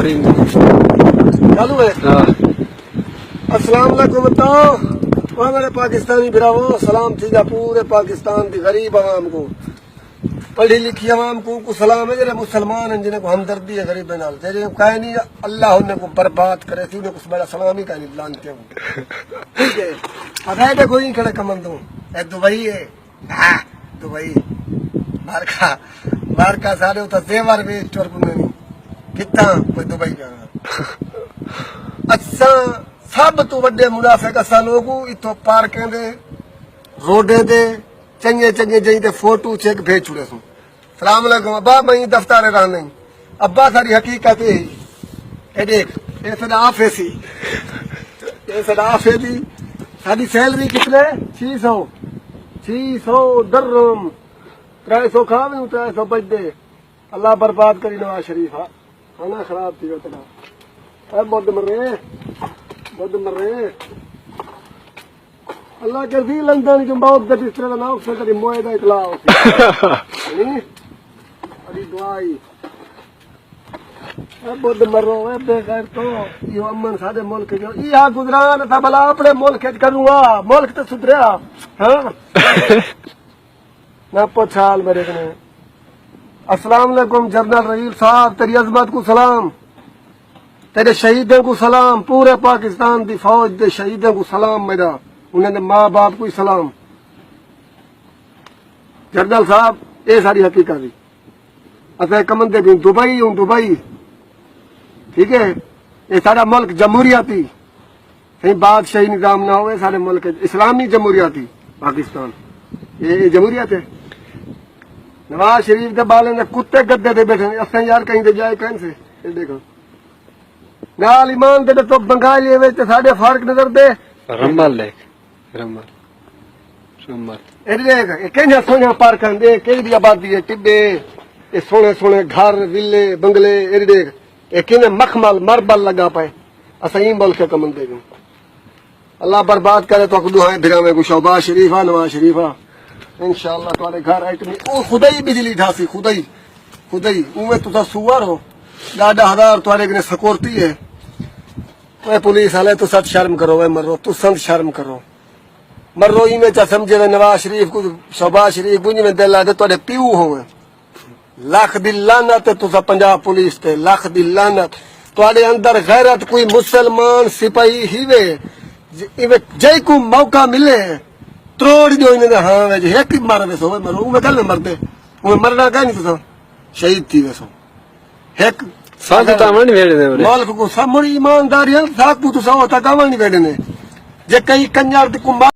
چالو ہے. السلام علیکم بتاؤ میرے پاکستانی بھراؤ، سلام تھی جا پورے پاکستان کی غریب عوام کو، پڑھی لکھی عوام کو سلام ہے. جڑے مسلمان ہیں جنہیں کو ہمدردی ہے غریب نال، جڑے کہیں نہیں اللہ انہیں کو برباد کرے تھی، انہیں کو بڑا سلام ہی کہیں لانتے ہوں. ٹھیک ہے، پتہ ہے کہ کوئی کھڑے کمندوں اے دبئی ہے، دبئی بارکا سارے ہوتا زیور ویسٹ اور نہیں کتنا کوئی دبئی کا. اچھا سب تو وڈے منافق اسا لوگوں اتو پارکیں دے روڈے دے چنگے چنگے جہیں تے فوٹو چیک بھیج چھوڑے سوں. سلام علیکم ابا میں دفتر رہا نہیں ابا ساری حقیقت ہے اے دیکھ اے سدا آفس ہی اے سدا آفس دی ساری سیلری کتنے 600 درہم 300 کھاویں 300 بچ دے. اللہ برباد کری نواز شریف کھانا خراب تھی اتنا بدھ مر رہے اللہ کے سی لندن جو بہت اس طرح کا نام سے کری معاہدہ اطلاع بڑی دعائی بدھ مرو بے خیر تو یہ امن سارے ملک جو یہ گزران تھا بلا اپنے ملک کروں گا ملک تو سدھریا ہاں نہ پوچھال میرے کنے. السلام علیکم جنرل رحیل صاحب، تیری عظمت کو سلام، تیرے شہیدوں کو سلام، پورے پاکستان دی فوج دے شہیدوں کو سلام، میرا انہوں نے ماں باپ کو سلام. جنرل صاحب یہ ساری حقیقت ہے. اصل کمندے بھی دبئی ہوں دبئی، ٹھیک ہے. یہ سارا ملک جمہوریاتی کہیں بادشاہی نظام نہ ہوئے، سارے ملک اسلامی جمہوریاتی پاکستان یہ جمہوریت ہے. نواز شریف کے بالے نے کتے گدے دے بیٹھے اصل یار کہیں دے جائے کہیں سے دیکھو نال ایمان دے تو بنگالی ساڈے فرق نظر دے رمل دیکھ رمل کہیں سونے پارک دے کہیں آبادی ہے ٹبے یہ سونے سونے گھر ویلے بنگلے دیکھ یہ کہیں مخمل مربل لگا پائے اصل ملک کمن دے گا. اللہ برباد کرے تو دعائیں بھرا میں کو شہباز شریف نواز شریف انشاءاللہ تمہارے گھر ایٹمی او خدا ہی بجلی ڈھاسی خدا ہی اوے تو سوار ہو ڈاڈا ہزار تمہارے کنے سکورتی ہے. اے پولیس والے تو سچ شرم کرو اے مرو تو سند شرم کرو مرو ہی میں چا سمجھے نواز شریف کو شہباز شریف کو میں دل آدھے تھوڑے پیو ہوئے لاکھ دی لعنت تو پنجاب پولیس تے لاکھ دی لعنت تھوڑے اندر غیرت کوئی مسلمان سپاہی ہی وے جے کو موقع ملے تروڑ جو انہیں ہاں ویجے ایک ہی مارا ویسو مرو میں گل میں مردے وہ مرنا کہیں نہیں تو شہید تھی ویسو ایک ملک کو سب ایمانداری ہے ساکھ تو سو تک نہیں بیٹھنے جے کئی کنجر کو